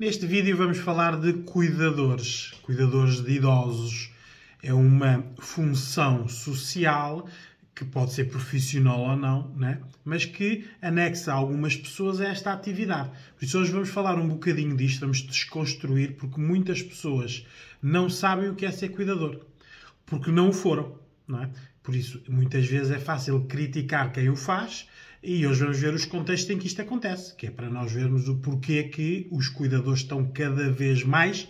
Neste vídeo vamos falar de cuidadores. Cuidadores de idosos é uma função social que pode ser profissional ou não, né? Mas que anexa algumas pessoas a esta atividade. Por isso hoje vamos falar um bocadinho disto, vamos desconstruir, porque muitas pessoas não sabem o que é ser cuidador, porque não o foram, não é? Por isso, muitas vezes é fácil criticar quem o faz, e hoje vamos ver os contextos em que isto acontece, que é para nós vermos o porquê que os cuidadores estão cada vez mais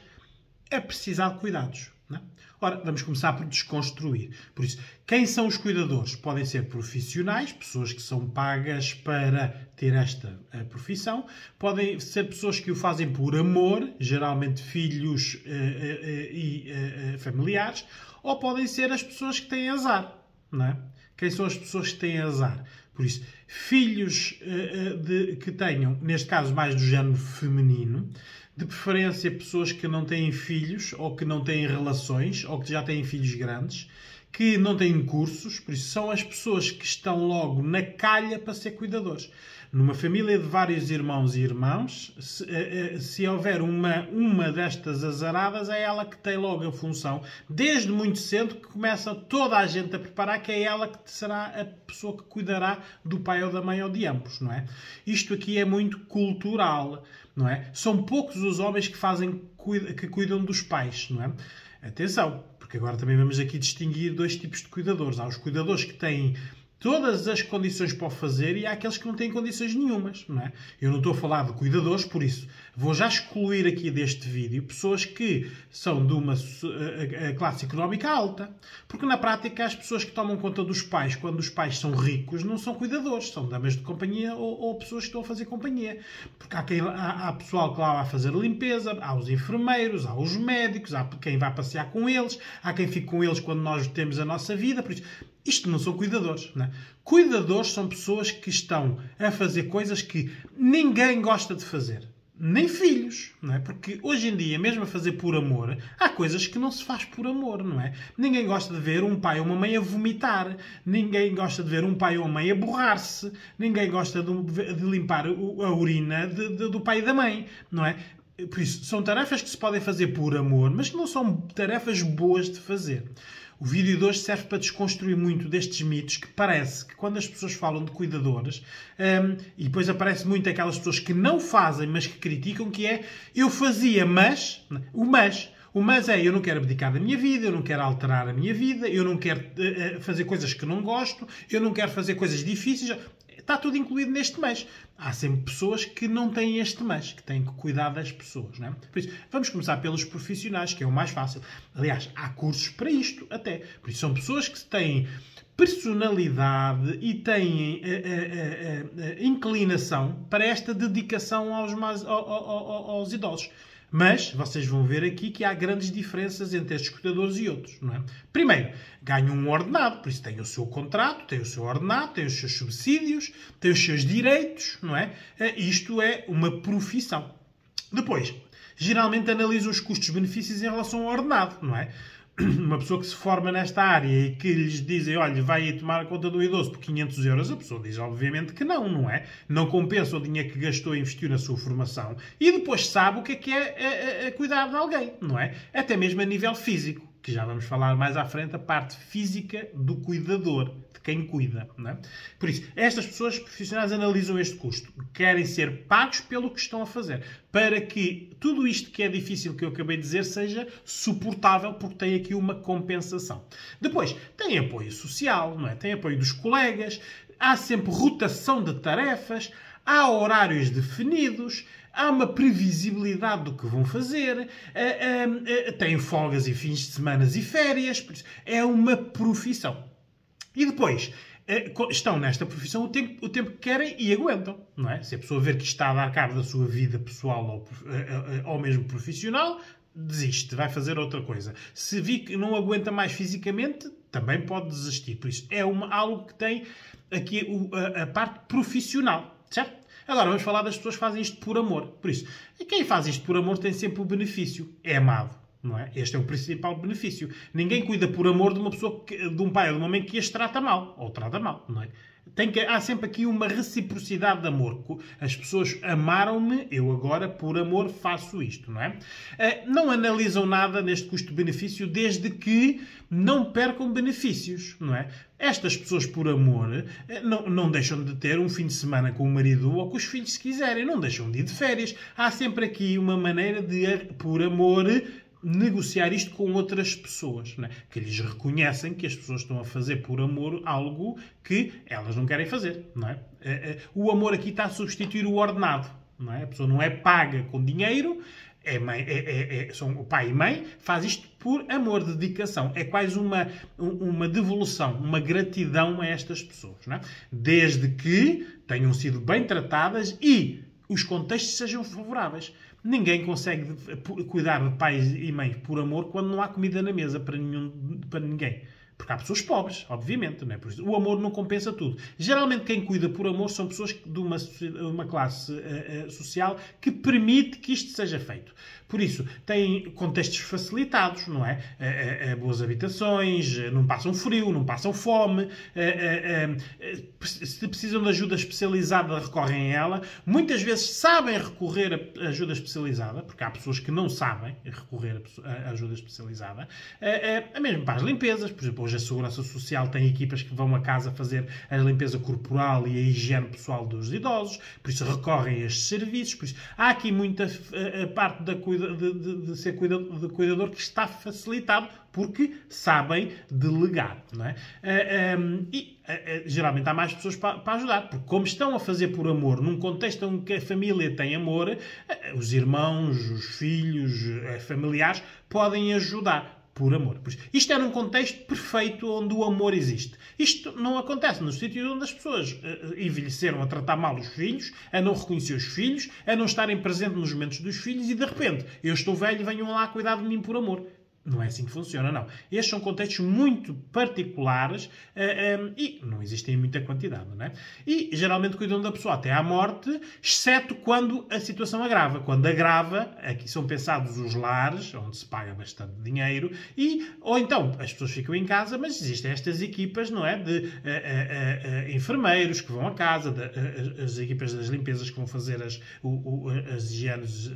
a precisar de cuidados, não é? Ora, vamos começar por desconstruir. Por isso, quem são os cuidadores? Podem ser profissionais, pessoas que são pagas para ter esta profissão. Podem ser pessoas que o fazem por amor, geralmente filhos e familiares. Ou podem ser as pessoas que têm azar, não é? Quem são as pessoas que têm azar? Por isso, filhos que tenham, neste caso mais do género feminino, de preferência pessoas que não têm filhos, ou que não têm relações, ou que já têm filhos grandes, que não têm cursos, por isso são as pessoas que estão logo na calha para ser cuidadores. Numa família de vários irmãos e irmãs, se houver uma destas azaradas, é ela que tem logo a função, desde muito cedo, que começa toda a gente a preparar, que é ela que será a pessoa que cuidará do pai ou da mãe ou de ambos, não é? Isto aqui é muito cultural, não é? São poucos os homens que cuidam dos pais, não é? Atenção, porque agora também vamos aqui distinguir dois tipos de cuidadores. Há os cuidadores que têm todas as condições para o fazer e há aqueles que não têm condições nenhumas, não é? Eu não estou a falar de cuidadores, por isso vou já excluir aqui deste vídeo pessoas que são de uma classe económica alta, porque na prática as pessoas que tomam conta dos pais, quando os pais são ricos, não são cuidadores, são damas de companhia ou pessoas que estão a fazer companhia. Porque há pessoal que lá vai fazer limpeza, há os enfermeiros, há os médicos, há quem vai passear com eles, há quem fique com eles quando nós temos a nossa vida, por isso isto não são cuidadores, não é? Cuidadores são pessoas que estão a fazer coisas que ninguém gosta de fazer. Nem filhos, não é? Porque hoje em dia, mesmo a fazer por amor, há coisas que não se faz por amor, não é? Ninguém gosta de ver um pai ou uma mãe a vomitar. Ninguém gosta de ver um pai ou uma mãe a borrar-se. Ninguém gosta de limpar a urina do pai e da mãe, não é? Por isso, são tarefas que se podem fazer por amor, mas que não são tarefas boas de fazer. O vídeo de hoje serve para desconstruir muito destes mitos que parece que quando as pessoas falam de cuidadores, e depois aparece muito aquelas pessoas que não fazem, mas que criticam, que é eu fazia, mas... O mas é eu não quero abdicar da minha vida, eu não quero alterar a minha vida, eu não quero fazer coisas que não gosto, eu não quero fazer coisas difíceis. Está tudo incluído neste mas. Há sempre pessoas que não têm este mas, que têm que cuidar das pessoas, não é? Por isso, vamos começar pelos profissionais, que é o mais fácil. Aliás, há cursos para isto até. Por isso, são pessoas que têm personalidade e têm inclinação para esta dedicação aos idosos. Mas vocês vão ver aqui que há grandes diferenças entre estes cuidadores e outros, não é? Primeiro, ganham um ordenado, por isso têm o seu contrato, têm o seu ordenado, têm os seus subsídios, têm os seus direitos, não é? Isto é uma profissão. Depois, geralmente analisam os custos-benefícios em relação ao ordenado, não é? Uma pessoa que se forma nesta área e que lhes dizem, olha, vai aí tomar conta do idoso por 500 euros, a pessoa diz obviamente que não, não é? Não compensa o dinheiro que gastou e investiu na sua formação e depois sabe o que é cuidar de alguém, não é? Até mesmo a nível físico, que já vamos falar mais à frente, a parte física do cuidador, de quem cuida, não é? Por isso, estas pessoas profissionais analisam este custo, querem ser pagos pelo que estão a fazer, para que tudo isto que é difícil que eu acabei de dizer seja suportável, porque tem aqui uma compensação. Depois, tem apoio social, não é? Tem apoio dos colegas, há sempre rotação de tarefas, há horários definidos, há uma previsibilidade do que vão fazer, têm folgas e fins de semana e férias, por isso é uma profissão. E depois, estão nesta profissão o tempo que querem e aguentam, não é? Se a pessoa ver que está a dar cabo da sua vida pessoal ou mesmo profissional, desiste, vai fazer outra coisa. Se vir que não aguenta mais fisicamente, também pode desistir. Por isso, é algo que tem aqui a parte profissional, certo? Agora, vamos falar das pessoas que fazem isto por amor. Por isso, quem faz isto por amor tem sempre o benefício. É amado, não é? Este é o principal benefício. Ninguém cuida por amor de uma pessoa, de um pai ou de uma mãe que as trata mal. Ou trata mal, não é? Há sempre aqui uma reciprocidade de amor. As pessoas amaram-me, eu agora, por amor, faço isto, não é? Não analisam nada neste custo-benefício desde que não percam benefícios, não é? Estas pessoas, por amor, não deixam de ter um fim de semana com o marido ou com os filhos, se quiserem. Não deixam de ir de férias. Há sempre aqui uma maneira de, por amor, negociar isto com outras pessoas, não é? Que lhes reconhecem que as pessoas estão a fazer por amor algo que elas não querem fazer, não é? O amor aqui está a substituir o ordenado, não é? A pessoa não é paga com dinheiro, são o pai e mãe, faz isto por amor, dedicação. É quase uma devolução, uma gratidão a estas pessoas, não é? Desde que tenham sido bem tratadas e os contextos sejam favoráveis. Ninguém consegue cuidar de pais e mães por amor quando não há comida na mesa para ninguém. Porque há pessoas pobres, obviamente. Não é? Por isso, o amor não compensa tudo. Geralmente quem cuida por amor são pessoas de uma classe social que permite que isto seja feito. Por isso, têm contextos facilitados, não é? Boas habitações, não passam frio, não passam fome, se precisam de ajuda especializada, recorrem a ela. Muitas vezes sabem recorrer a ajuda especializada, porque há pessoas que não sabem recorrer a ajuda especializada. Mesmo para as limpezas, por exemplo, hoje a Segurança Social tem equipas que vão a casa fazer a limpeza corporal e a higiene pessoal dos idosos, por isso recorrem a estes serviços. Por isso, há aqui muita parte de ser cuidador que está facilitado porque sabem delegar, não é? Geralmente há mais pessoas para ajudar, porque como estão a fazer por amor, num contexto em que a família tem amor, os irmãos, os filhos, familiares podem ajudar por amor. Por isso, isto é num contexto perfeito onde o amor existe. Isto não acontece nos sítios onde as pessoas envelheceram a tratar mal os filhos, a não reconhecer os filhos, a não estarem presentes nos momentos dos filhos e de repente, eu estou velho, venham lá cuidar de mim por amor. Não é assim que funciona, não. Estes são contextos muito particulares e não existem em muita quantidade, não é? E geralmente cuidam da pessoa até à morte, exceto quando a situação agrava. Quando agrava, aqui são pensados os lares, onde se paga bastante dinheiro, ou então as pessoas ficam em casa, mas existem estas equipas, não é? De enfermeiros que vão a casa, as equipas das limpezas que vão fazer as higienes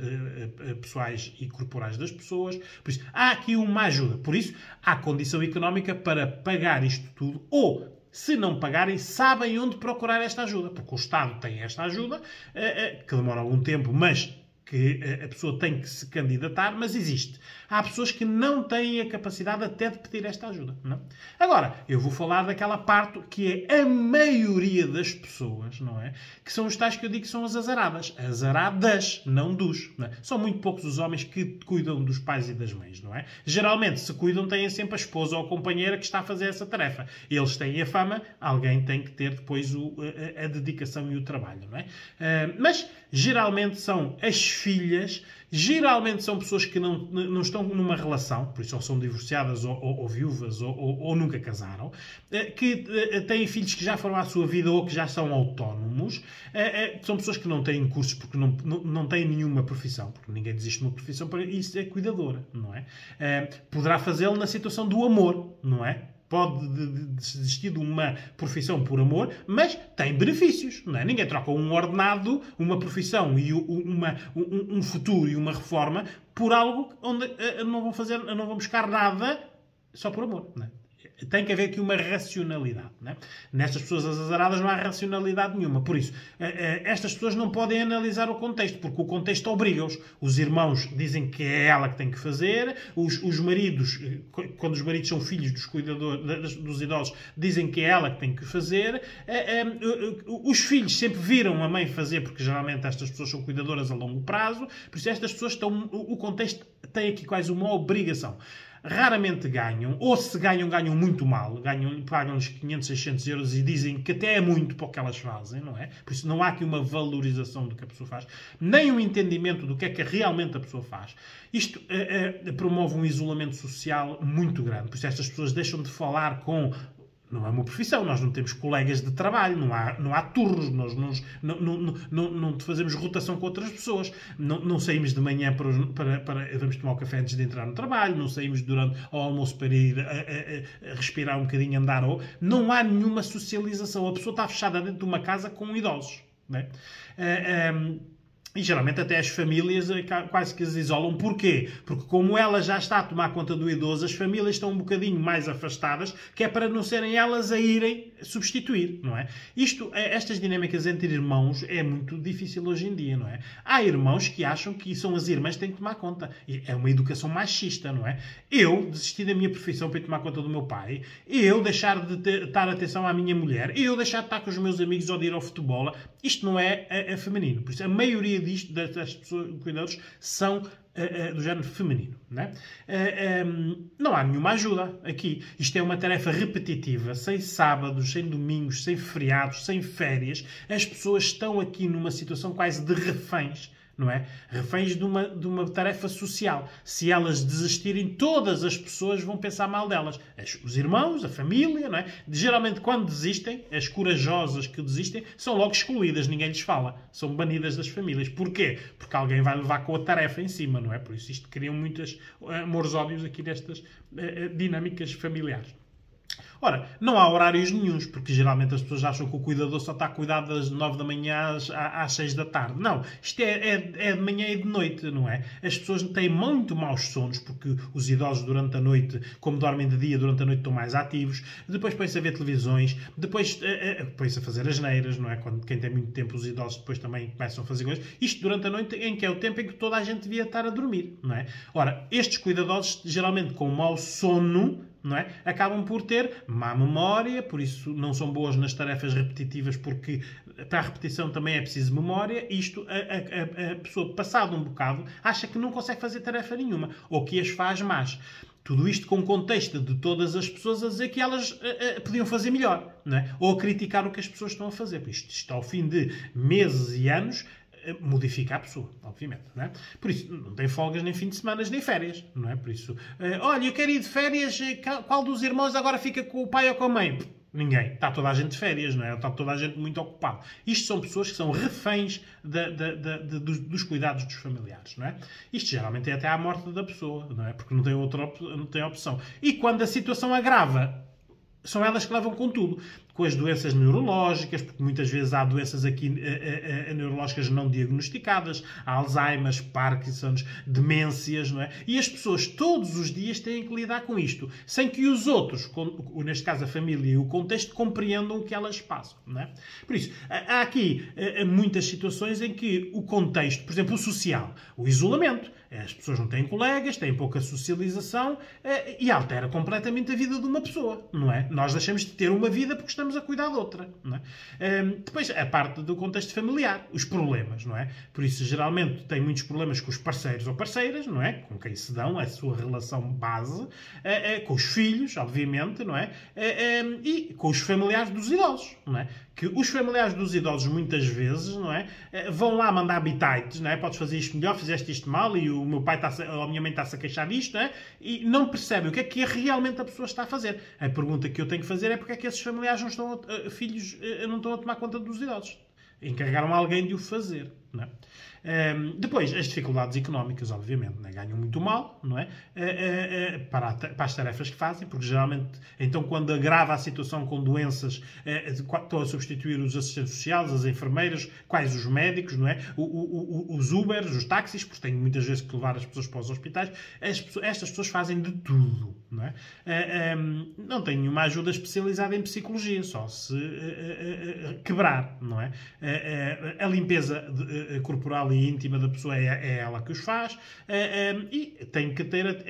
pessoais e corporais das pessoas. Por isso, há aqui uma ajuda. Por isso, há condição económica para pagar isto tudo ou, se não pagarem, sabem onde procurar esta ajuda. Porque o Estado tem esta ajuda, que demora algum tempo, mas que a pessoa tem que se candidatar, mas existe. Há pessoas que não têm a capacidade até de pedir esta ajuda. Não? Agora, eu vou falar daquela parte que é a maioria das pessoas, não é? Que são os tais que eu digo que são as azaradas. Azaradas, não dos. Não é? São muito poucos os homens que cuidam dos pais e das mães, não é? Geralmente, se cuidam, têm sempre a esposa ou a companheira que está a fazer essa tarefa. Eles têm a fama, alguém tem que ter depois a dedicação e o trabalho, não é? Mas, geralmente, são as filhas, geralmente são pessoas que não estão numa relação, por isso ou são divorciadas ou viúvas ou nunca casaram, que têm filhos que já foram à sua vida ou que já são autónomos, são pessoas que não têm cursos porque não têm nenhuma profissão, porque ninguém desiste de uma profissão para isso, é cuidadora, não é? Poderá fazê-lo na situação do amor, não é? Pode desistir de uma profissão por amor, mas tem benefícios. Não é? Ninguém troca um ordenado, uma profissão e um futuro e uma reforma por algo onde não vão buscar nada só por amor. Não é? Tem que haver aqui uma racionalidade. Não é? Nestas pessoas azaradas não há racionalidade nenhuma. Por isso, estas pessoas não podem analisar o contexto, porque o contexto obriga-os. Os irmãos dizem que é ela que tem que fazer, os maridos, quando os maridos são filhos dos cuidadores, dos idosos, dizem que é ela que tem que fazer. Os filhos sempre viram a mãe fazer, porque geralmente estas pessoas são cuidadoras a longo prazo. Por isso, estas pessoas o contexto tem aqui quase uma obrigação. Raramente ganham, ou se ganham, ganham muito mal, pagam-lhes 500, 600 euros e dizem que até é muito para o que elas fazem, não é? Por isso não há aqui uma valorização do que a pessoa faz, nem um entendimento do que é que realmente a pessoa faz. Isto promove um isolamento social muito grande, por isso estas pessoas deixam de falar com Não é uma profissão, nós não temos colegas de trabalho, não há turnos, nós não fazemos rotação com outras pessoas, não saímos de manhã para vamos tomar o café antes de entrar no trabalho, não saímos durante o almoço para ir a respirar um bocadinho, andar, não há nenhuma socialização, a pessoa está fechada dentro de uma casa com idosos, não é? E geralmente até as famílias quase que as isolam. Porquê? Porque como ela já está a tomar conta do idoso, as famílias estão um bocadinho mais afastadas, que é para não serem elas a irem substituir, não é? Estas dinâmicas entre irmãos é muito difícil hoje em dia, não é? Há irmãos que acham que são as irmãs que têm que tomar conta. E é uma educação machista, não é? Eu desistir da minha profissão para ir tomar conta do meu pai, eu deixar de dar atenção à minha mulher, eu deixar de estar com os meus amigos ou de ir ao futebol, isto não é feminino. Por isso, a maioria das pessoas cuidadores são do género feminino. Não é? Não há nenhuma ajuda aqui. Isto é uma tarefa repetitiva, sem sábados, sem domingos, sem feriados, sem férias. As pessoas estão aqui numa situação quase de reféns. Não é? Reféns de uma tarefa social. Se elas desistirem, todas as pessoas vão pensar mal delas. Os irmãos, a família, não é? Geralmente, quando desistem, as corajosas que desistem são logo excluídas, ninguém lhes fala. São banidas das famílias. Porquê? Porque alguém vai levar com a tarefa em cima, não é? Por isso isto cria muitos amores-ódios aqui destas dinâmicas familiares. Ora, não há horários nenhuns, porque geralmente as pessoas acham que o cuidador só está a cuidar das 9 da manhã às 6 da tarde. Não, isto é de manhã e de noite, não é? As pessoas têm muito maus sonos, porque os idosos durante a noite, como dormem de dia, durante a noite estão mais ativos, depois põem-se a ver televisões, depois põem-se a fazer asneiras, não é? Quem tem muito tempo, os idosos depois também começam a fazer coisas. Isto durante a noite, em que é o tempo em que toda a gente devia estar a dormir, não é? Ora, estes cuidadores, geralmente com mau sono, não é? Acabam por ter má memória, por isso não são boas nas tarefas repetitivas, porque para a repetição também é preciso memória. Isto, a pessoa, passado um bocado, acha que não consegue fazer tarefa nenhuma, ou que as faz más. Tudo isto com o contexto de todas as pessoas a dizer que elas podiam fazer melhor, não é? Ou a criticar o que as pessoas estão a fazer. Isto ao fim de meses e anos, modifica a pessoa, obviamente, não é? Por isso, não tem folgas, nem fim de semana, nem férias, não é? Por isso, olha, eu quero ir de férias, qual dos irmãos agora fica com o pai ou com a mãe? Ninguém. Está toda a gente de férias, não é? Está toda a gente muito ocupada. Isto são pessoas que são reféns dos cuidados dos familiares, não é? Isto geralmente é até à morte da pessoa, não é? Porque não tem opção. E quando a situação agrava, são elas que levam com tudo. Com as doenças neurológicas, porque muitas vezes há doenças aqui neurológicas não diagnosticadas, Alzheimer, Parkinson's, demências, não é? E as pessoas todos os dias têm que lidar com isto, sem que os outros, neste caso a família e o contexto, compreendam o que elas passam, não é? Por isso, há aqui muitas situações em que o contexto, por exemplo, o social, o isolamento, as pessoas não têm colegas, têm pouca socialização e altera completamente a vida de uma pessoa, não é? Nós deixamos de ter uma vida porque estamos a cuidar de outra, não é? Depois, a parte do contexto familiar, os problemas, não é? Por isso, geralmente, tem muitos problemas com os parceiros ou parceiras, não é? Com quem se dão, a sua relação base, com os filhos, obviamente, não é? E com os familiares dos idosos, não é? Que os familiares dos idosos, muitas vezes, não é? Vão lá mandar bitites, não é? Podes fazer isto melhor, fizeste isto mal e o meu pai ou a minha mãe está-se a queixar disto, não é? E não percebem o que é realmente a pessoa está a fazer. A pergunta que eu tenho que fazer é porque é que esses familiares não estão não estão a tomar conta dos idosos. Encarregaram alguém de o fazer, não é? Depois, as dificuldades económicas, obviamente, não é? Ganham muito mal, não é? Para as tarefas que fazem, porque geralmente, então, quando agrava a situação com doenças, estão a substituir os assistentes sociais, as enfermeiras, quais os médicos, não é? Os Ubers, os táxis, porque têm muitas vezes que levar as pessoas para os hospitais. Estas pessoas fazem de tudo, não é? Não têm nenhuma ajuda especializada em psicologia, só se quebrar, não é? A limpeza corporal e íntima da pessoa é ela que os faz, e tem que ter...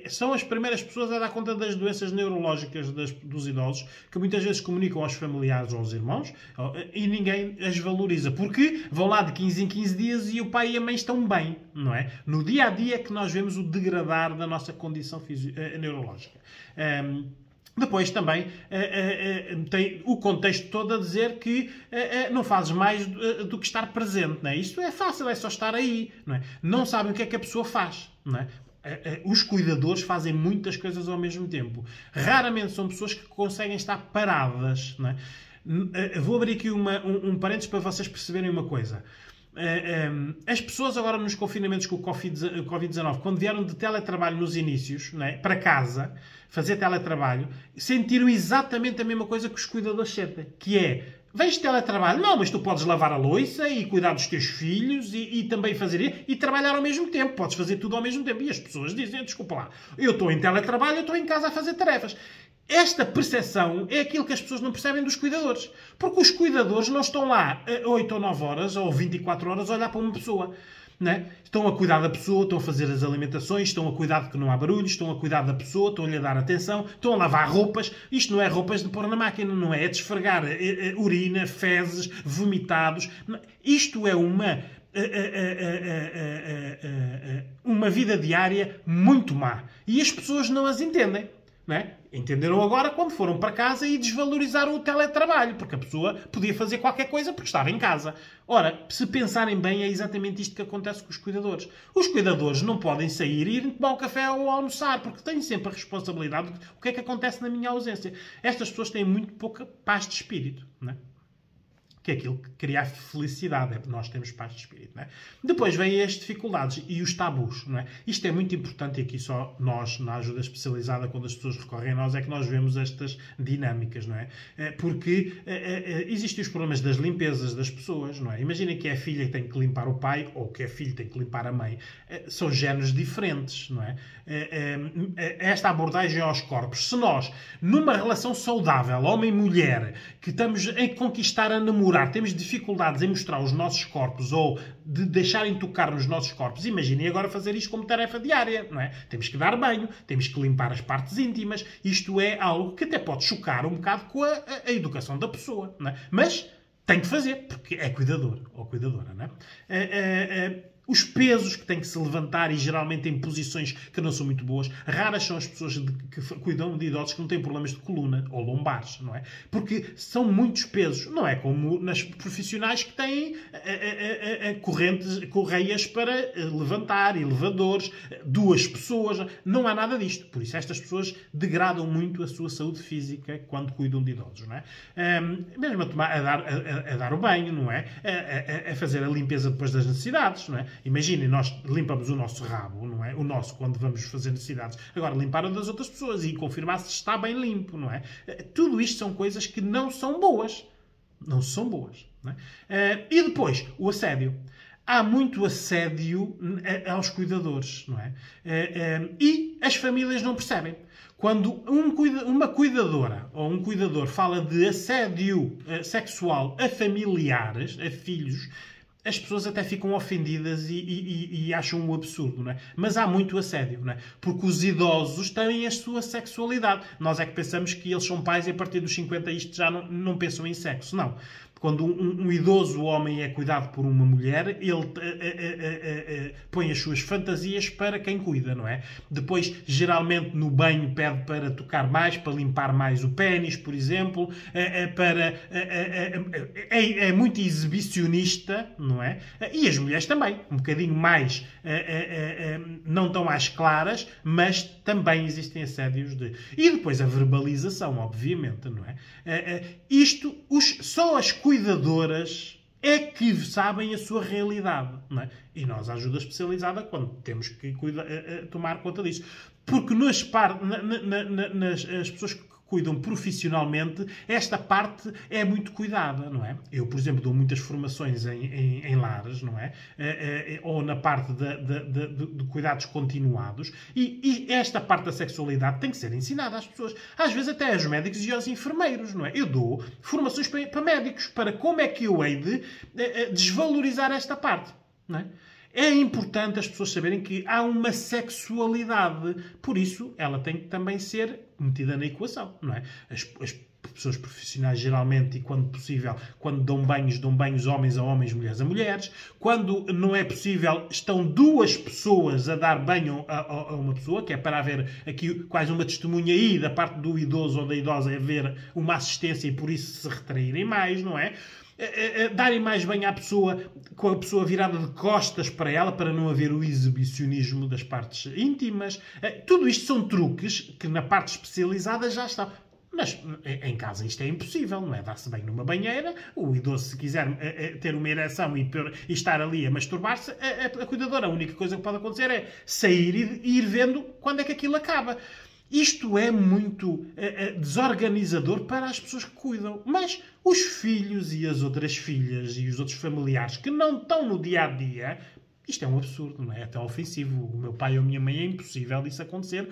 são as primeiras pessoas a dar conta das doenças neurológicas dos idosos, que muitas vezes comunicam aos familiares ou aos irmãos, e ninguém as valoriza, porque vão lá de 15 em 15 dias e o pai e a mãe estão bem, não é? No dia-a-dia é que nós vemos o degradar da nossa condição neurológica. Depois também tem o contexto todo a dizer que não fazes mais do que estar presente, não é? Isto é fácil, é só estar aí, não é? Não sabem o que é que a pessoa faz, não é? Os cuidadores fazem muitas coisas ao mesmo tempo. Raramente são pessoas que conseguem estar paradas. Não é? Vou abrir aqui um parênteses para vocês perceberem uma coisa. As pessoas agora nos confinamentos com o Covid-19, quando vieram de teletrabalho nos inícios, não é? Para casa, fazer teletrabalho, sentiram exatamente a mesma coisa que os cuidadores sentem, que é: vens de teletrabalho? Não, mas tu podes lavar a louça e cuidar dos teus filhos e também fazer e trabalhar ao mesmo tempo. Podes fazer tudo ao mesmo tempo. E as pessoas dizem: desculpa lá, eu estou em teletrabalho, eu estou em casa a fazer tarefas. Esta percepção é aquilo que as pessoas não percebem dos cuidadores. Porque os cuidadores não estão lá 8 ou 9 horas ou 24 horas a olhar para uma pessoa. Não é? Estão a cuidar da pessoa, estão a fazer as alimentações, estão a cuidar de que não há barulhos, estão a cuidar da pessoa, estão-lhe a dar atenção, estão a lavar roupas. Isto não é roupas de pôr na máquina, não é? É desfregar urina, fezes, vomitados. Isto é uma vida diária muito má. E as pessoas não as entendem. Não é? Entenderam agora quando foram para casa e desvalorizaram o teletrabalho, porque a pessoa podia fazer qualquer coisa porque estava em casa. Ora, se pensarem bem, é exatamente isto que acontece com os cuidadores. Os cuidadores não podem sair e ir tomar um café ou almoçar, porque têm sempre a responsabilidade de o que é que acontece na minha ausência. Estas pessoas têm muito pouca paz de espírito, não é? Que é aquilo que cria a felicidade. Nós temos paz de espírito. Não é? Depois vêm as dificuldades e os tabus. Não é? Isto é muito importante e aqui só nós, na ajuda especializada, quando as pessoas recorrem a nós, é que nós vemos estas dinâmicas. Não é? Porque existem os problemas das limpezas das pessoas. Não é? Imaginem que é a filha que tem que limpar o pai ou que é filho que tem que limpar a mãe. São géneros diferentes. Não é? Esta abordagem aos corpos. Se nós, numa relação saudável, homem e mulher, que estamos a conquistar a namorar, temos dificuldades em mostrar os nossos corpos ou de deixarem tocar nos nossos corpos, imaginem agora fazer isto como tarefa diária, não é? Temos que dar banho, temos que limpar as partes íntimas. Isto é algo que até pode chocar um bocado com a educação da pessoa, não é? Mas tem que fazer, porque é cuidador ou cuidadora, não é? Os pesos que têm que se levantar e geralmente em posições que não são muito boas. Raras são as pessoas que cuidam de idosos que não têm problemas de coluna ou lombares, não é? Porque são muitos pesos. Não é como nas profissionais que têm correias para levantar, elevadores, 2 pessoas. Não há nada disto. Por isso estas pessoas degradam muito a sua saúde física quando cuidam de idosos, não é? Mesmo a dar o banho, não é? A fazer a limpeza depois das necessidades, não é? Imaginem, nós limpamos o nosso rabo, não é? O nosso, quando vamos fazer necessidades. Agora, limpar o das outras pessoas e confirmar se está bem limpo, não é? Tudo isto são coisas que não são boas. Não são boas. Não é? E depois, o assédio. Há muito assédio aos cuidadores, não é? E as famílias não percebem. Quando uma cuidadora ou um cuidador fala de assédio sexual a familiares, a filhos, as pessoas até ficam ofendidas e acham um absurdo, não é? Mas há muito assédio, não é? Porque os idosos têm a sua sexualidade. Nós é que pensamos que eles são pais e a partir dos 50 isto já não pensam em sexo. Não. Quando um idoso homem é cuidado por uma mulher, ele põe as suas fantasias para quem cuida, não é? Depois, geralmente, no banho pede para tocar mais, para limpar mais o pénis, por exemplo, é muito exibicionista, não é? E as mulheres também, um bocadinho mais, não tão às claras, mas também existem assédios de... E depois a verbalização, obviamente, não é? Só as cuidadoras é que sabem a sua realidade, não é? E nós, a ajuda especializada, quando temos que tomar conta disso. Porque as pessoas que cuidam profissionalmente, esta parte é muito cuidada, não é? Eu, por exemplo, dou muitas formações em lares, não é? Ou na parte de cuidados continuados, e esta parte da sexualidade tem que ser ensinada às pessoas. Às vezes até aos médicos e aos enfermeiros, não é? Eu dou formações para médicos, para como é que eu hei de desvalorizar esta parte, não é? É importante as pessoas saberem que há uma sexualidade. Por isso, ela tem que também ser metida na equação, não é? As pessoas profissionais, geralmente, e quando possível, quando dão banhos homens a homens, mulheres a mulheres. Quando não é possível, estão 2 pessoas a dar banho a uma pessoa, que é para haver aqui quase uma testemunha aí da parte do idoso ou da idosa, haver uma assistência e por isso se retraírem mais, não é? darem mais banho à pessoa com a pessoa virada de costas para ela, para não haver o exibicionismo das partes íntimas. Tudo isto são truques que na parte especializada já estão. Mas em casa isto é impossível, não é? Dar-se bem numa banheira, o idoso, se quiser ter uma ereção e estar ali a masturbar-se, a cuidadora, a única coisa que pode acontecer é sair e ir vendo quando é que aquilo acaba. Isto é muito desorganizador para as pessoas que cuidam. Mas os filhos e as outras filhas e os outros familiares que não estão no dia-a-dia, isto é um absurdo, não é? É até ofensivo. O meu pai ou a minha mãe é impossível isso acontecer.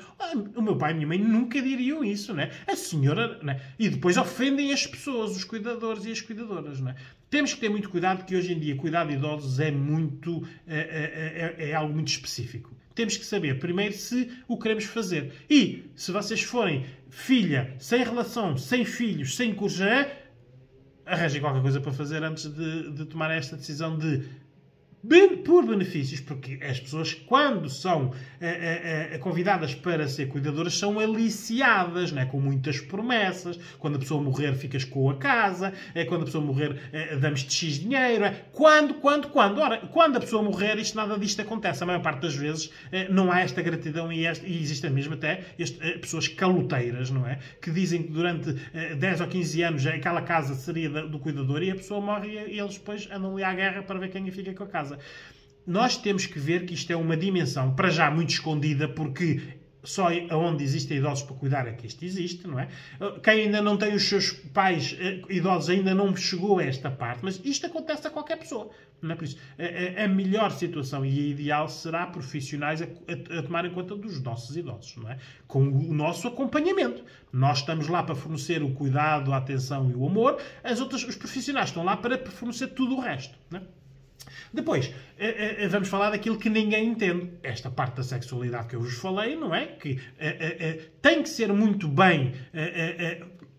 O meu pai e a minha mãe nunca diriam isso, não é? A senhora... Não é? E depois ofendem as pessoas, os cuidadores e as cuidadoras, não é? Temos que ter muito cuidado, porque hoje em dia cuidar de idosos é muito... é algo muito específico. Temos que saber, primeiro, se o queremos fazer. E, se vocês forem filha, sem relação, sem filhos, sem curja, arranjem qualquer coisa para fazer antes de tomar esta decisão por benefícios, porque as pessoas, quando são convidadas para ser cuidadoras, são aliciadas, não é? Com muitas promessas. Quando a pessoa morrer, ficas com a casa. Quando a pessoa morrer, damos-te X dinheiro. Quando? Ora, quando a pessoa morrer, nada disto acontece. A maior parte das vezes não há esta gratidão e existem mesmo até pessoas caloteiras, não é? Que dizem que durante 10 ou 15 anos aquela casa seria do cuidador e a pessoa morre e eles depois andam ali à guerra para ver quem fica com a casa. Nós temos que ver que isto é uma dimensão, para já muito escondida, porque só onde existem idosos para cuidar é que isto existe, não é? Quem ainda não tem os seus pais idosos ainda não chegou a esta parte, mas isto acontece a qualquer pessoa. Não é? Por isso, a melhor situação e a ideal será profissionais a tomarem conta dos nossos idosos, não é? Com o nosso acompanhamento. Nós estamos lá para fornecer o cuidado, a atenção e o amor, os profissionais estão lá para fornecer tudo o resto, não é? Depois, vamos falar daquilo que ninguém entende. Esta parte da sexualidade que eu vos falei, não é? Que tem que ser muito bem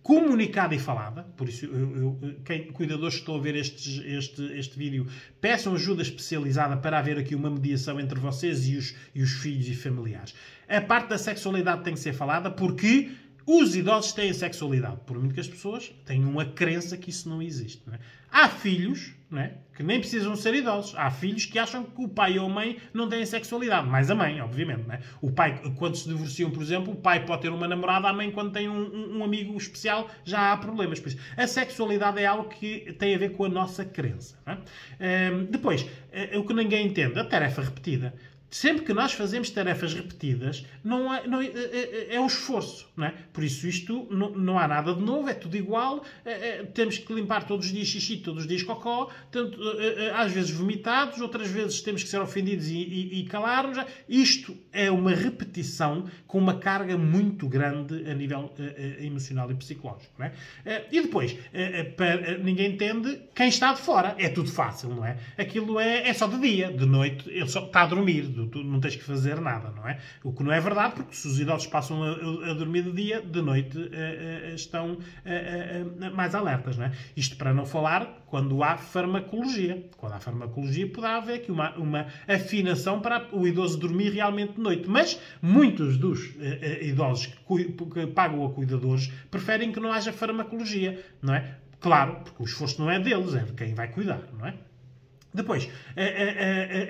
comunicada e falada. Por isso, cuidadores que estão a ver este vídeo, peçam ajuda especializada para haver aqui uma mediação entre vocês e os filhos e familiares. A parte da sexualidade tem que ser falada porque os idosos têm sexualidade. Por muito que as pessoas tenham a crença que isso não existe. Não é? Há filhos, não é? Que nem precisam ser idosos. Há filhos que acham que o pai ou a mãe não têm sexualidade. Mais a mãe, obviamente. Não é? O pai, quando se divorciam, por exemplo, o pai pode ter uma namorada, a mãe, quando tem um amigo especial, já há problemas. Por isso, a sexualidade é algo que tem a ver com a nossa crença. Não é? Depois, o que ninguém entende, a tarefa repetida. Sempre que nós fazemos tarefas repetidas, é um esforço, não é? Por isso isto não há nada de novo, é tudo igual, temos que limpar todos os dias xixi, todos os dias cocó, às vezes vomitados, outras vezes temos que ser ofendidos e calar-nos. Isto é uma repetição com uma carga muito grande a nível emocional e psicológico, não é? E depois, ninguém entende quem está de fora. É tudo fácil, não é? Aquilo é só de dia, de noite ele só está a dormir. Tu não tens que fazer nada, não é? O que não é verdade, porque se os idosos passam a dormir de dia, de noite estão mais alertas, não é? Isto para não falar quando há farmacologia. Quando há farmacologia pode haver aqui uma afinação para o idoso dormir realmente de noite. Mas muitos dos idosos que pagam a cuidadores preferem que não haja farmacologia, não é? Claro, porque o esforço não é deles, é de quem vai cuidar, não é? Depois,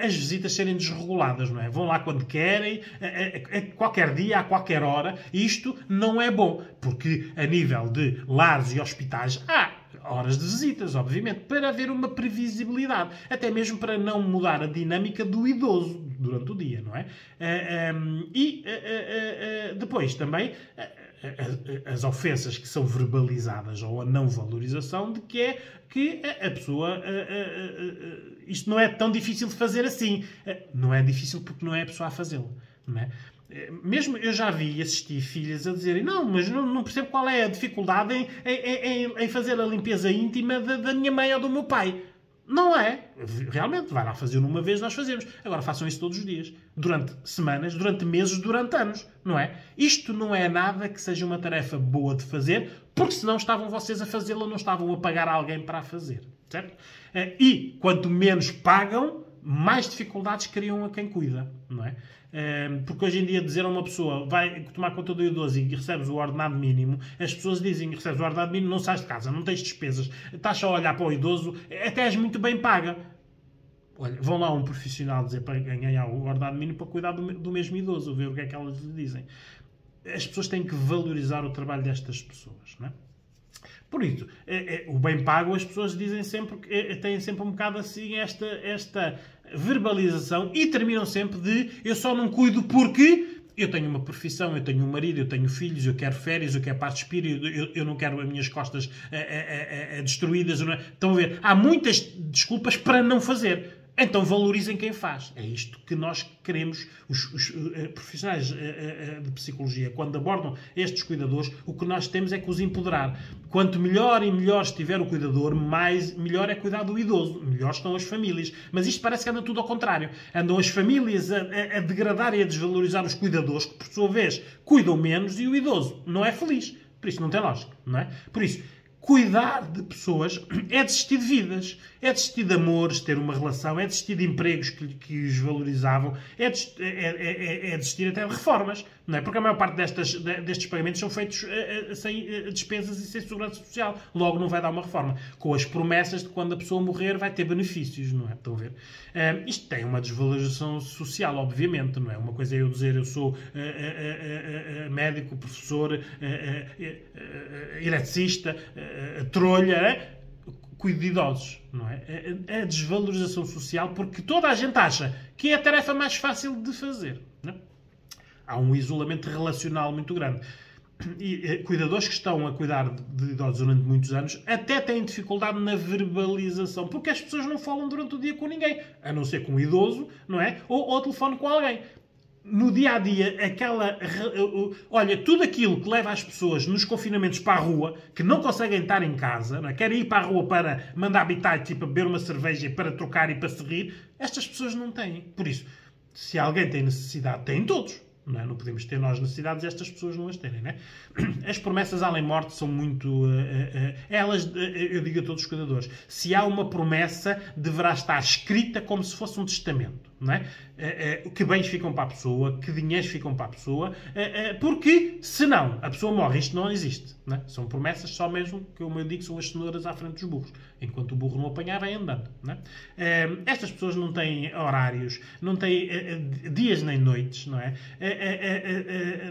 as visitas serem desreguladas, não é? Vão lá quando querem, a qualquer dia, a qualquer hora. Isto não é bom, porque a nível de lares e hospitais há horas de visitas, obviamente, para haver uma previsibilidade. Até mesmo para não mudar a dinâmica do idoso durante o dia, não é? Depois também as ofensas que são verbalizadas ou a não valorização de que a pessoa... isto não é tão difícil de fazer assim. Não é difícil porque não é a pessoa a fazê-lo, não é? Mesmo eu já vi e assisti filhas a dizerem não, mas não percebo qual é a dificuldade em fazer a limpeza íntima da minha mãe ou do meu pai. Não é. Realmente, vai lá fazer uma vez, nós fazemos. Agora, façam isso todos os dias. Durante semanas, durante meses, durante anos. Não é? Isto não é nada que seja uma tarefa boa de fazer, porque senão estavam vocês a fazê-la, não estavam a pagar alguém para a fazer. Certo? E quanto menos pagam, mais dificuldades criam a quem cuida, não é? Porque hoje em dia dizer a uma pessoa vai tomar conta do idoso e recebes o ordenado mínimo, as pessoas dizem que recebes o ordenado mínimo, não sais de casa, não tens despesas, estás só a olhar para o idoso, até és muito bem paga. Olha, vão lá um profissional dizer para ganhar o ordenado mínimo para cuidar do mesmo idoso, ver o que é que elas lhe dizem. As pessoas têm que valorizar o trabalho destas pessoas, não é? Por isso, o bem pago, as pessoas dizem sempre, têm sempre um bocado assim esta verbalização e terminam sempre de eu só não cuido porque eu tenho uma profissão, eu tenho um marido, eu tenho filhos, eu quero férias, eu quero paz de espírito, eu não quero as minhas costas destruídas. Não é? Estão a ver? Há muitas desculpas para não fazer. Então valorizem quem faz. É isto que nós queremos, os profissionais de psicologia, quando abordam estes cuidadores, o que nós temos é que os empoderar. Quanto melhor e melhor estiver o cuidador, melhor é cuidar do idoso. Melhor estão as famílias. Mas isto parece que anda tudo ao contrário. Andam as famílias a degradar e a desvalorizar os cuidadores, que por sua vez cuidam menos, e o idoso não é feliz. Por isso não tem lógica, não é? Por isso, cuidar de pessoas é desistir de vidas, é desistir de amores, ter uma relação, é desistir de empregos que os valorizavam, é desistir até de reformas, não é? Porque a maior parte destes pagamentos são feitos sem despesas e sem segurança social. Logo não vai dar uma reforma. Com as promessas de que quando a pessoa morrer vai ter benefícios, não é? Estão a ver? Isto tem uma desvalorização social, obviamente, não é? Uma coisa é eu dizer eu sou médico, professor, eletricista, trolha, cuido de idosos, não é? A desvalorização social, porque toda a gente acha que é a tarefa mais fácil de fazer, não é? Há um isolamento relacional muito grande. E cuidadores que estão a cuidar de idosos durante muitos anos até têm dificuldade na verbalização, porque as pessoas não falam durante o dia com ninguém, a não ser com um idoso, não é? Ou ao telefone com alguém. No dia-a-dia, olha, tudo aquilo que leva as pessoas nos confinamentos para a rua, que não conseguem estar em casa, não é? Querem ir para a rua para mandar habitat e para beber uma cerveja, para trocar e para se rir, estas pessoas não têm. Por isso, se alguém tem necessidade, têm todos. Não é? Não podemos ter nós necessidades e estas pessoas não as terem. Não é? As promessas além morte são muito... eu digo a todos os cuidadores, se há uma promessa, deverá estar escrita como se fosse um testamento. Não é? Que bens ficam para a pessoa, que dinheiros ficam para a pessoa, porque, senão, a pessoa morre. Isto não existe. Não é? São promessas só mesmo, que eu digo, são as cenouras à frente dos burros. Enquanto o burro não apanhar, vai andando. Não é? Estas pessoas não têm horários, não têm dias nem noites, não é?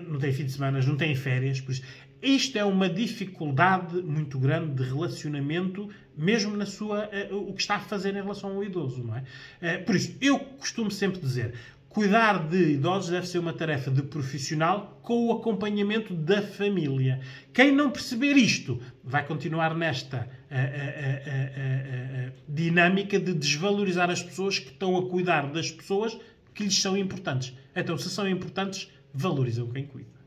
Não têm fim de semana, não têm férias, por isso. Isto é uma dificuldade muito grande de relacionamento, mesmo na sua, o que está a fazer em relação ao idoso, não é? Por isso, eu costumo sempre dizer, cuidar de idosos deve ser uma tarefa de profissional com o acompanhamento da família. Quem não perceber isto vai continuar nesta dinâmica de desvalorizar as pessoas que estão a cuidar das pessoas que lhes são importantes. Então, se são importantes, valorizam quem cuida.